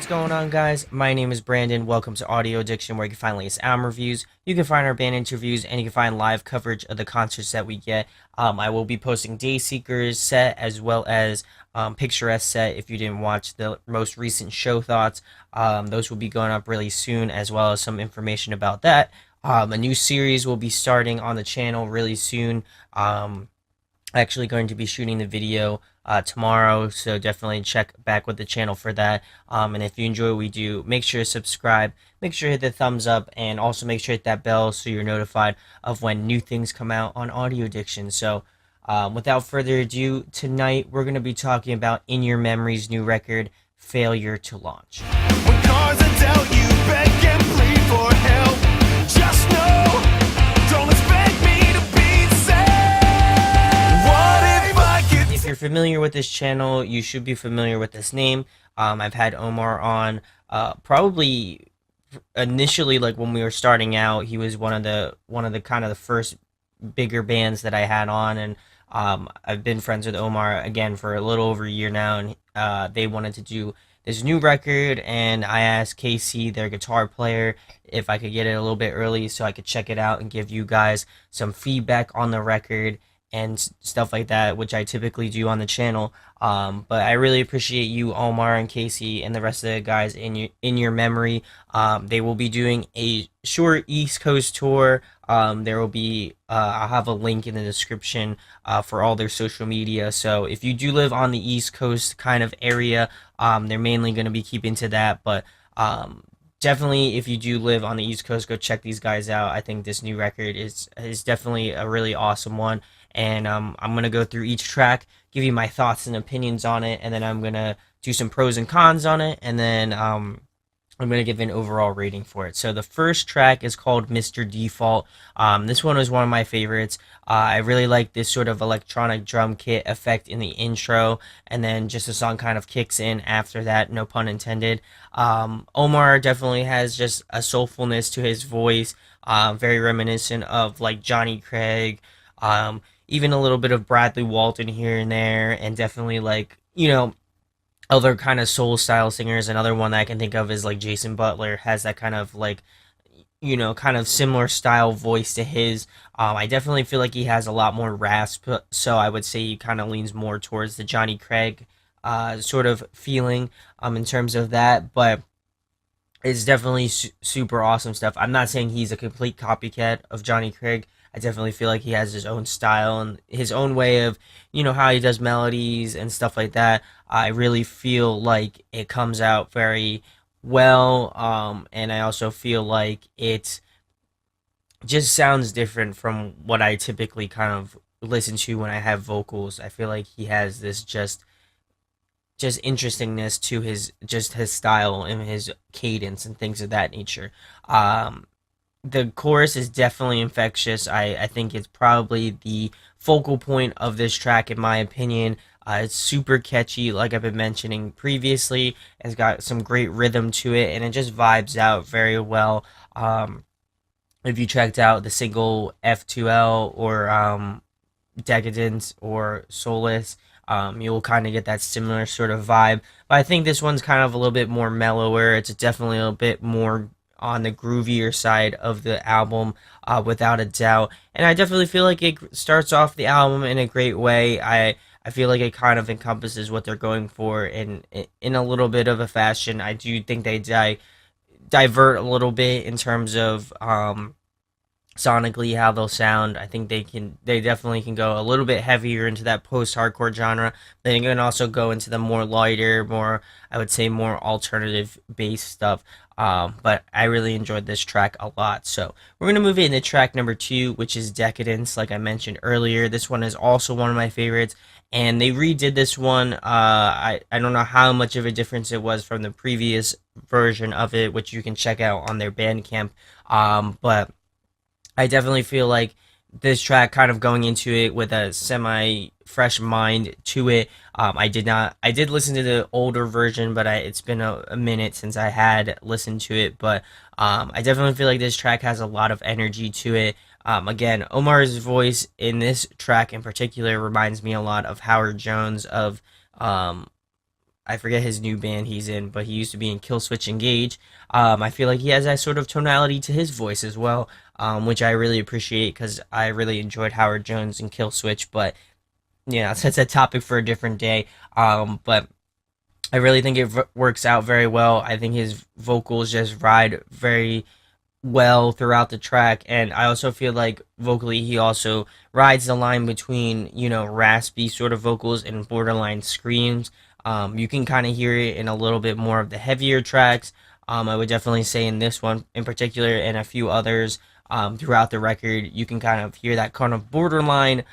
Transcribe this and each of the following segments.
What's going on, guys? My name is Brandon. Welcome to Audio Addiction, where you can find latest album reviews, you can find our band interviews, and you can find live coverage of the concerts that we get. I will be posting Dayseeker's set as well as Picturesque set if you didn't watch the most recent show thoughts. Those will be going up really soon, as well as some information about that. A new series will be starting on the channel really soon. Actually going to be shooting the video tomorrow, so definitely check back with the channel for that. And if you enjoy what we do, make sure to subscribe, make sure to hit the thumbs up, and also make sure to hit that bell so you're notified of when new things come out on Audio Addiction. So without further ado, tonight we're going to be talking about In Your Memory's new record, Failure to Launch. When cars are dealt, you beg and plead for help. Just know, don't expect me to be sad. What if I could? If you're familiar with this channel, you should be familiar with this name. I've had Omar on probably initially, like when we were starting out. He was one of the kind of the first bigger bands that I had on, and I've been friends with Omar again for a little over a year now, and they wanted to do this new record, and I asked Casey, their guitar player, if I could get it a little bit early so I could check it out and give you guys some feedback on the record and stuff like that, which I typically do on the channel. But I really appreciate you, Omar and Casey, and the rest of the guys in your memory. They will be doing a short East Coast tour. There will be I'll have a link in the description for all their social media. So if you do live on the East Coast kind of area, they're mainly going to be keeping to that. But definitely, if you do live on the East Coast, go check these guys out. I think this new record is definitely a really awesome one. And I'm going to go through each track, give you my thoughts and opinions on it, and then I'm going to do some pros and cons on it, and then I'm going to give an overall rating for it. So the first track is called Mr. Default. This one was one of my favorites. I really like this sort of electronic drum kit effect in the intro, and then just the song kind of kicks in after that, no pun intended. Omar definitely has just a soulfulness to his voice, very reminiscent of like Johnny Craig, even a little bit of Bradley Walton here and there, and definitely like, other kind of soul style singers. Another one that I can think of is like Jason Butler, has that kind of like, kind of similar style voice to his. I definitely feel like he has a lot more rasp, so I would say he kind of leans more towards the Johnny Craig sort of feeling in terms of that, but it's definitely super awesome stuff. I'm not saying he's a complete copycat of Johnny Craig. I definitely feel like he has his own style and his own way of, how he does melodies and stuff like that. I really feel like it comes out very well, and I also feel like it just sounds different from what I typically kind of listen to when I have vocals. I feel like he has this just interestingness to his style and his cadence and things of that nature. The chorus is definitely infectious. I think it's probably the focal point of this track, in my opinion. It's super catchy, like I've been mentioning previously. It's got some great rhythm to it, and it just vibes out very well. If you checked out the single F2L or Decadence or Solace, you'll kind of get that similar sort of vibe. But I think this one's kind of a little bit more mellower. It's definitely a little bit more on the groovier side of the album, without a doubt. And I definitely feel like it starts off the album in a great way. I feel like it kind of encompasses what they're going for in a little bit of a fashion. I do think they divert a little bit in terms of sonically how they'll sound. I think they definitely can go a little bit heavier into that post-hardcore genre. They can also go into the more lighter, more, I would say, more alternative bass stuff. But I really enjoyed this track a lot. So we're going to move into track number 2, which is Decadence, like I mentioned earlier. This one is also one of my favorites, and they redid this one. I don't know how much of a difference it was from the previous version of it, which you can check out on their Bandcamp. But I definitely feel like this track, kind of going into it with a semi-fresh mind to it. I did listen to the older version, but it's been a minute since I had listened to it. But I definitely feel like this track has a lot of energy to it. Again, Omar's voice in this track in particular reminds me a lot of Howard Jones of I forget his new band he's in, but he used to be in Killswitch Engage. I feel like he has that sort of tonality to his voice as well, which I really appreciate because I really enjoyed Howard Jones and Killswitch. But yeah, that's a topic for a different day. But I really think it works out very well. I think his vocals just ride very well throughout the track, and I also feel like vocally he also rides the line between raspy sort of vocals and borderline screams. You can kind of hear it in a little bit more of the heavier tracks. I would definitely say in this one in particular and a few others throughout the record, you can kind of hear that kind of borderline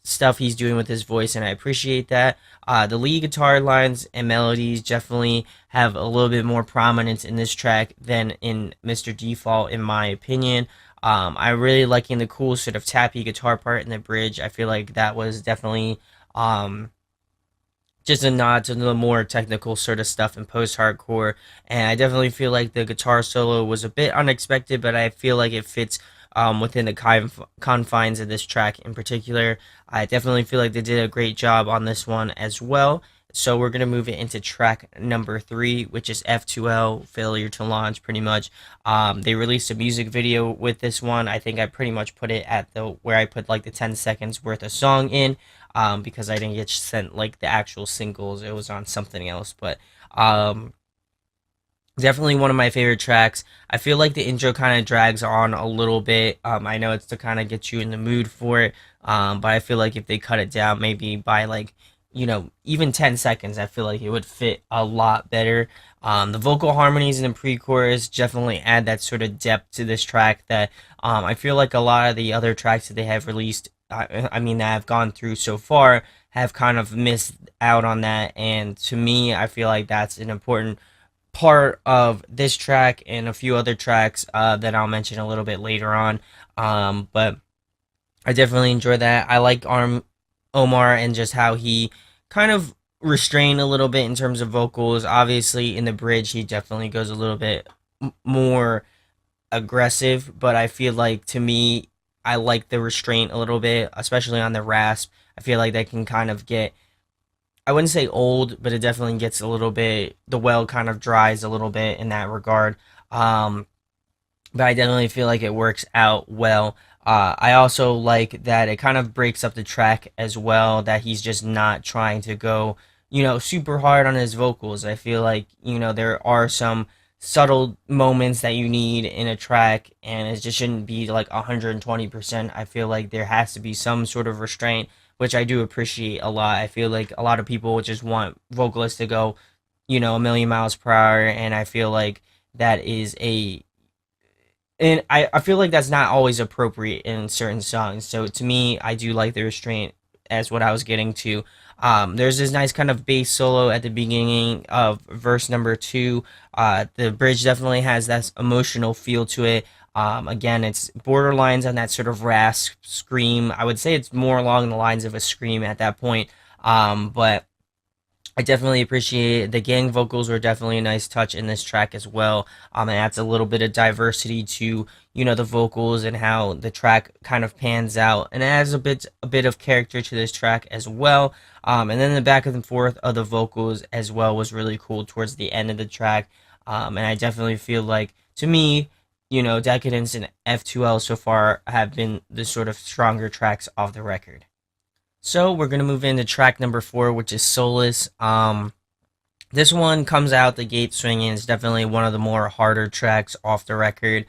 stuff he's doing with his voice, and I appreciate that. The lead guitar lines and melodies definitely have a little bit more prominence in this track than in Mr. Default, in my opinion. I really liking the cool sort of tappy guitar part in the bridge. I feel like that was definitely um, just a nod to the more technical sort of stuff in post-hardcore, and I definitely feel like the guitar solo was a bit unexpected, but I feel like it fits within the confines of this track in particular. I definitely feel like they did a great job on this one as well. So we're gonna move it into track number 3, which is F2L, Failure to Launch. Pretty much, they released a music video with this one. I think I pretty much put it at the where I put like the 10 seconds worth of song in, because I didn't get sent like the actual singles. It was on something else, but definitely one of my favorite tracks. I feel like the intro kind of drags on a little bit. I know it's to kind of get you in the mood for it, but I feel like if they cut it down maybe by like, even 10 seconds, I feel like it would fit a lot better. The vocal harmonies in the pre-chorus definitely add that sort of depth to this track that I feel like a lot of the other tracks that they have released, I mean, that I've gone through so far, have kind of missed out on that. And to me, I feel like that's an important part of this track and a few other tracks that I'll mention a little bit later on. But I definitely enjoy that. I like Omar and just how he kind of restrained a little bit in terms of vocals. Obviously, in the bridge, he definitely goes a little bit more aggressive, but I feel like to me, I like the restraint a little bit, especially on the rasp. I feel like that can kind of get, I wouldn't say old, but it definitely gets a little bit, the well kind of dries a little bit in that regard. Um, but I definitely feel like it works out well. I also like that it kind of breaks up the track as well, that he's just not trying to go, super hard on his vocals. I feel like, there are some subtle moments that you need in a track, and it just shouldn't be like 120%. I feel like there has to be some sort of restraint, which I do appreciate a lot. I feel like a lot of people just want vocalists to go, a million miles per hour, and I feel like that is a and I feel like that's not always appropriate in certain songs. So to me, I do like the restraint as what I was getting to. There's this nice kind of bass solo at the beginning of verse number 2. The bridge definitely has that emotional feel to it. Again, it's borderlines on that sort of rasp scream. I would say it's more along the lines of a scream at that point. But I definitely appreciate it. The gang vocals were definitely a nice touch in this track as well. It adds a little bit of diversity to the vocals and how the track kind of pans out, and it adds a bit of character to this track as well. And then the back and forth of the vocals as well was really cool towards the end of the track. And I definitely feel like, to me, Decadence and F2L so far have been the sort of stronger tracks off the record. So we're gonna move into track number 4, which is Solace. This one comes out the gate swinging. It's definitely one of the more harder tracks off the record.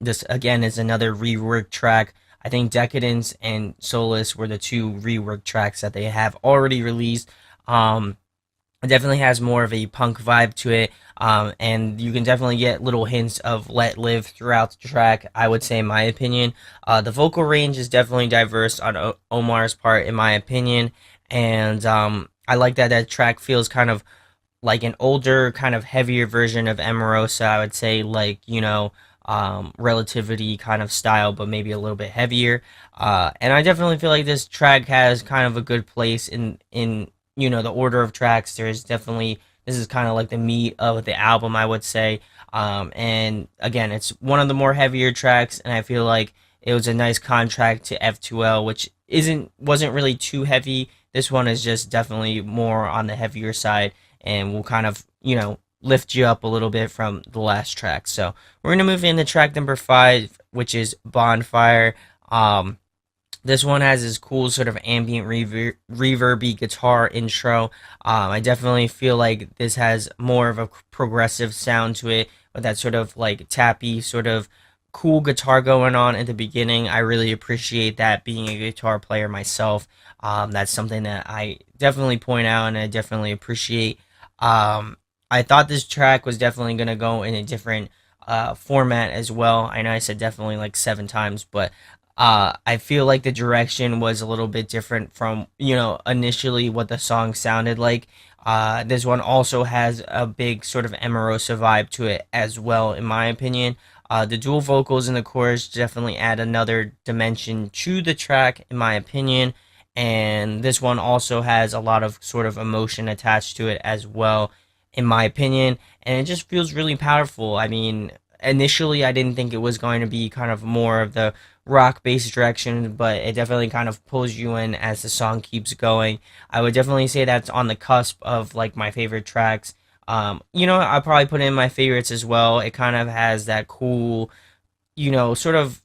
This again is another rework track. I think Decadence and Solace were the two rework tracks that they have already released. It definitely has more of a punk vibe to it, and you can definitely get little hints of Let Live throughout the track, I would say, in my opinion. The vocal range is definitely diverse on Omar's part, in my opinion, and I like that track feels kind of like an older, kind of heavier version of Emerosa, I would say, like, Relativity kind of style, but maybe a little bit heavier. And I definitely feel like this track has kind of a good place in the order of tracks. There's definitely, this is kind of like the meat of the album, I would say. And again, it's one of the more heavier tracks, and I feel like it was a nice contract to F2L, which wasn't really too heavy. This one is just definitely more on the heavier side and will kind of, lift you up a little bit from the last track. So we're going to move into track number 5, which is Bonfire. This one has this cool sort of ambient reverby guitar intro. I definitely feel like this has more of a progressive sound to it with that sort of like tappy sort of cool guitar going on at the beginning. I really appreciate that being a guitar player myself. That's something that I definitely point out and I definitely appreciate. I thought this track was definitely going to go in a different format as well. I know I said definitely like 7 times, but I feel like the direction was a little bit different from, initially what the song sounded like. This one also has a big sort of Emerosa vibe to it as well, in my opinion. The dual vocals in the chorus definitely add another dimension to the track, in my opinion. And this one also has a lot of sort of emotion attached to it as well, in my opinion. And it just feels really powerful. I mean, initially I didn't think it was going to be kind of more of the rock based direction, but it definitely kind of pulls you in as the song keeps going. I would definitely say that's on the cusp of like my favorite tracks. I probably put in my favorites as well. It kind of has that cool, sort of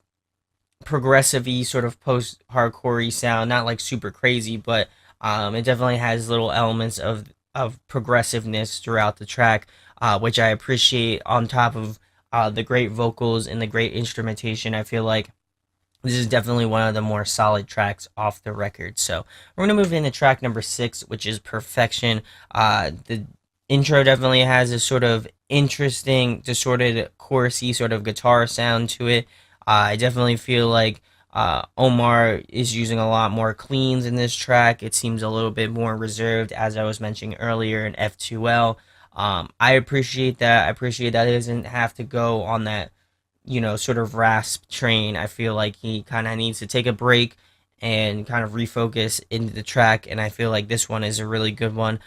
progressive sort of post hardcore sound, not like super crazy, but it definitely has little elements of progressiveness throughout the track, which I appreciate on top of the great vocals and the great instrumentation. I feel like this is definitely one of the more solid tracks off the record. So we're going to move into track number 6, which is Perfection. The intro definitely has a sort of interesting, distorted, chorusy sort of guitar sound to it. I definitely feel like Omar is using a lot more cleans in this track. It seems a little bit more reserved, as I was mentioning earlier in F2L. I appreciate that. I appreciate that it doesn't have to go on that, sort of rasp train. I feel like he kind of needs to take a break and kind of refocus into the track, and I feel like this one is a really good one.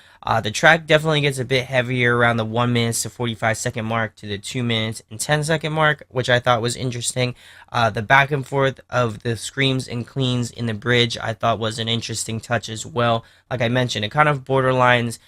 The track definitely gets a bit heavier around the 1 minute to 45-second mark to the 2 minutes and 10-second mark, which I thought was interesting. The back and forth of the screams and cleans in the bridge I thought was an interesting touch as well. Like I mentioned, it kind of borderlines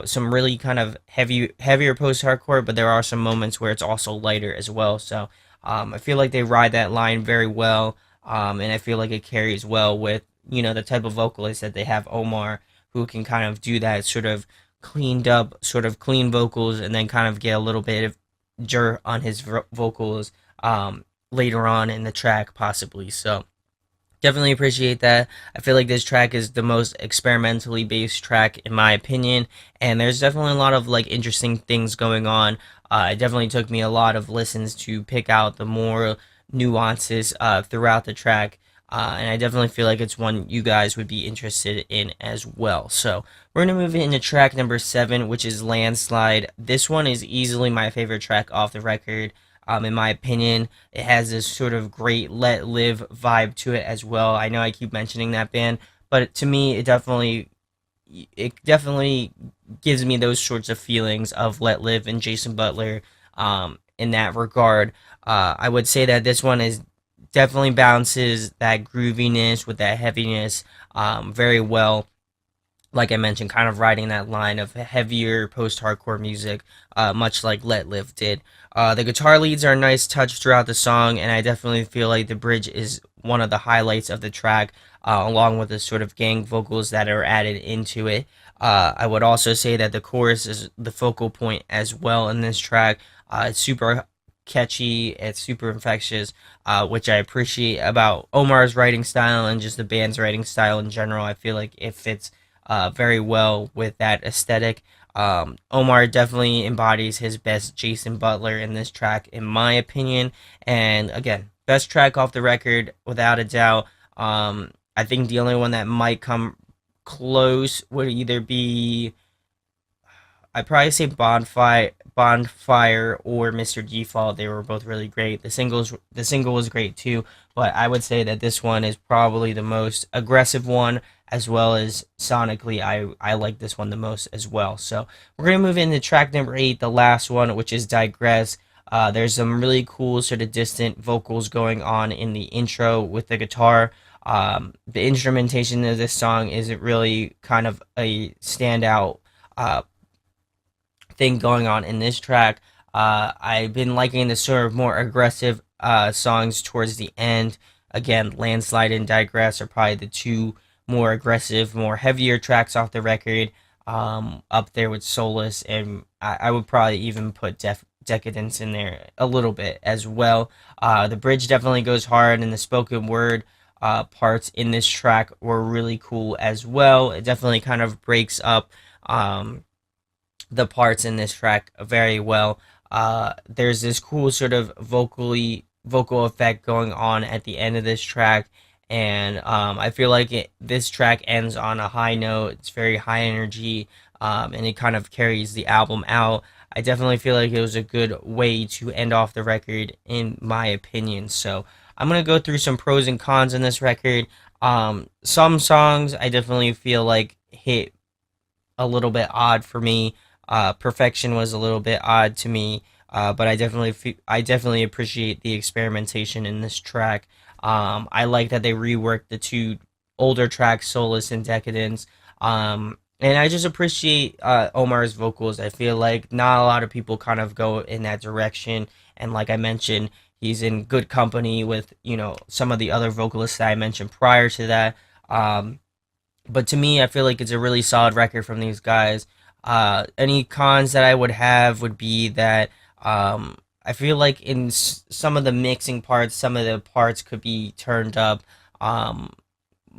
some really kind of heavier post-hardcore, but there are some moments where it's also lighter as well. So I feel like they ride that line very well. And I feel like it carries well with, the type of vocalist that they have, Omar, who can kind of do that sort of cleaned up, sort of clean vocals, and then kind of get a little bit of dirt on his vocals later on in the track, possibly. So definitely appreciate that. I feel like this track is the most experimentally based track in my opinion, and there's definitely a lot of like interesting things going on. It definitely took me a lot of listens to pick out the more nuances throughout the track. And I definitely feel like it's one you guys would be interested in as well. So we're going to move into track number 7, which is Landslide. This one is easily my favorite track off the record. In my opinion, it has this sort of great Let Live vibe to it as well. I know I keep mentioning that band, but to me, it definitely gives me those sorts of feelings of Let Live and Jason Butler. In that regard, I would say that this one is definitely balances that grooviness with that heaviness very well. Like I mentioned, kind of riding that line of heavier post-hardcore music, much like Let Live did. The guitar leads are a nice touch throughout the song, and I definitely feel like the bridge is one of the highlights of the track, along with the sort of gang vocals that are added into it. I would also say that the chorus is the focal point as well in this track. It's super catchy, it's super infectious, which I appreciate about Omar's writing style and just the band's writing style in general. I feel like it fits very well with that aesthetic. Omar definitely embodies his best Jason Butler in this track, in my opinion. And again, best track off the record, without a doubt. I think the only one that might come close would either be, I'd probably say Bondfire or Mr. Default. They were both really great. The single was great too, but I would say that this one is probably the most aggressive one, as well as sonically. I like this one the most as well. So we're gonna move into track number 8, the last one, which is Digress. There's some really cool sort of distant vocals going on in the intro with the guitar. The instrumentation of this song isn't really kind of a standout uh, thing going on in this track. I've been liking the sort of more aggressive songs towards the end. Again, Landslide and Digress are probably the two more aggressive, more heavier tracks off the record. Up there with Solace, and I would probably even put Decadence in there a little bit as well. The bridge definitely goes hard, and the spoken word parts in this track were really cool as well. It definitely kind of breaks up the parts in this track very well. There's this cool sort of vocal effect going on at the end of this track, and I feel like this track ends on a high note. It's very high energy, and it kind of carries the album out. I definitely feel like it was a good way to end off the record, in my opinion. So I'm gonna go through some pros and cons in this record. Some songs I definitely feel like hit a little bit odd for me. Perfection was a little bit odd to me, but I definitely appreciate the experimentation in this track. I like that they reworked the two older tracks, Solace and Decadence. And I just appreciate Omar's vocals. I feel like not a lot of people kind of go in that direction. And like I mentioned, he's in good company with, some of the other vocalists that I mentioned prior to that. But to me, I feel like it's a really solid record from these guys. Any cons that I would have would be that I feel like in some of the mixing parts, some of the parts could be turned up.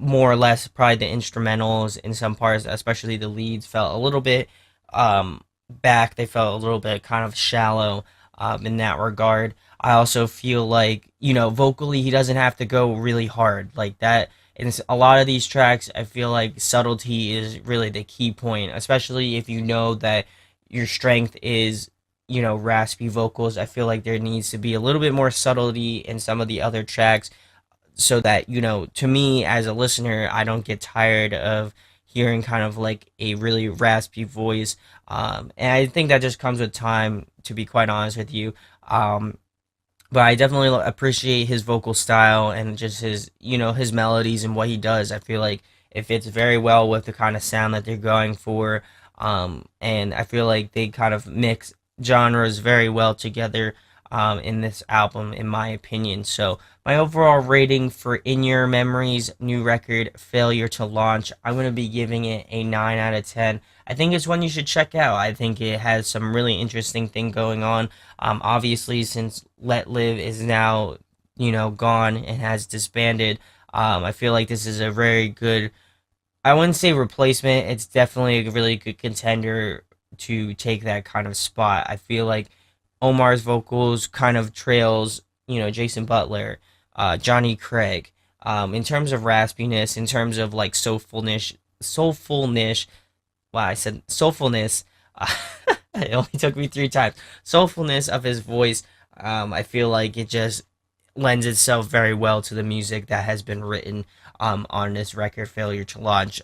More or less, probably the instrumentals in some parts, especially the leads, felt a little bit back. They felt a little bit kind of shallow in that regard. I also feel like, vocally, he doesn't have to go really hard like that. In a lot of these tracks, I feel like subtlety is really the key point, especially if you know that your strength is, raspy vocals. I feel like there needs to be a little bit more subtlety in some of the other tracks so that, to me as a listener, I don't get tired of hearing kind of like a really raspy voice. And I think that just comes with time, to be quite honest with you. But I definitely appreciate his vocal style and just his melodies and what he does. I feel like it fits very well with the kind of sound that they're going for. And I feel like they kind of mix genres very well together in this album, in my opinion. So my overall rating for In Your Memories new record, Failure to Launch, I'm going to be giving it a 9 out of 10. I think it's one you should check out. I think it has some really interesting thing going on. Obviously, since Let Live is now, gone and has disbanded, I feel like this is a very good, I wouldn't say replacement. It's definitely a really good contender to take that kind of spot. I feel like Omar's vocals kind of trails, Jason Butler, Johnny Craig. In terms of raspiness, in terms of like soulfulness. Wow, I said soulfulness. It only took me 3 times. Soulfulness of his voice. I feel like it just lends itself very well to the music that has been written on this record, Failure to Launch,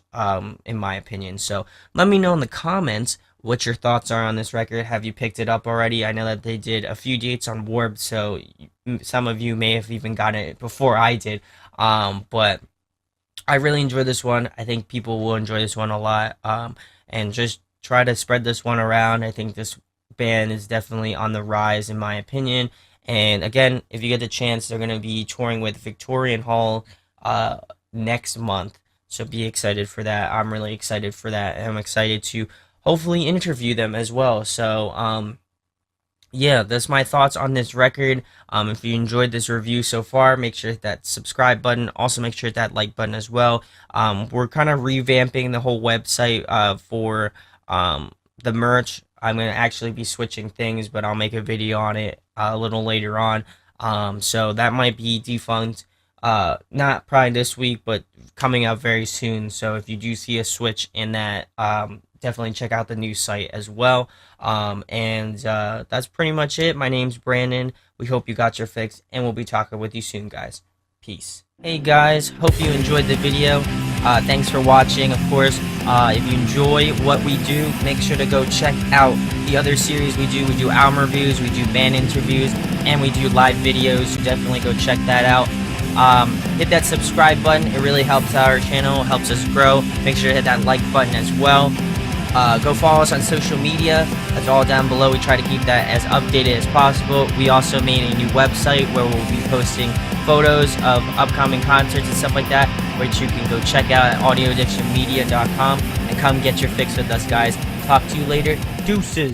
in my opinion. So let me know in the comments what your thoughts are on this record. Have you picked it up already? I know that they did a few dates on Warped, so some of you may have even gotten it before I did. But I really enjoyed this one. I think people will enjoy this one a lot. And just try to spread this one around. I think this band is definitely on the rise, in my opinion. And again, if you get the chance, they're going to be touring with Victorian Hall next month. So be excited for that. I'm really excited for that. And I'm excited to hopefully interview them as well. So, yeah, that's my thoughts on this record. If you enjoyed this review so far, make sure to hit that subscribe button. Also, make sure to hit that like button as well. We're kind of revamping the whole website for the merch. I'm going to actually be switching things, but I'll make a video on it a little later on. So that might be defunct. Not probably this week, but coming up very soon. So if you do see a switch in that, definitely check out the new site as well. And that's pretty much it. My name's Brandon. We hope you got your fix, and we'll be talking with you soon, guys. Peace. Hey guys, hope you enjoyed the video. Thanks for watching. Of course, if you enjoy what we do, make sure to go check out the other series we do. We do album reviews, we do band interviews, and we do live videos. So definitely go check that out. Hit that subscribe button. It really helps out our channel, helps us grow. Make sure to hit that like button as well. Go follow us on social media. That's all down below. We try to keep that as updated as possible. We also made a new website where we'll be posting photos of upcoming concerts and stuff like that, which you can go check out at audioaddictionmedia.com, and come get your fix with us, guys. Talk to you later. Deuces.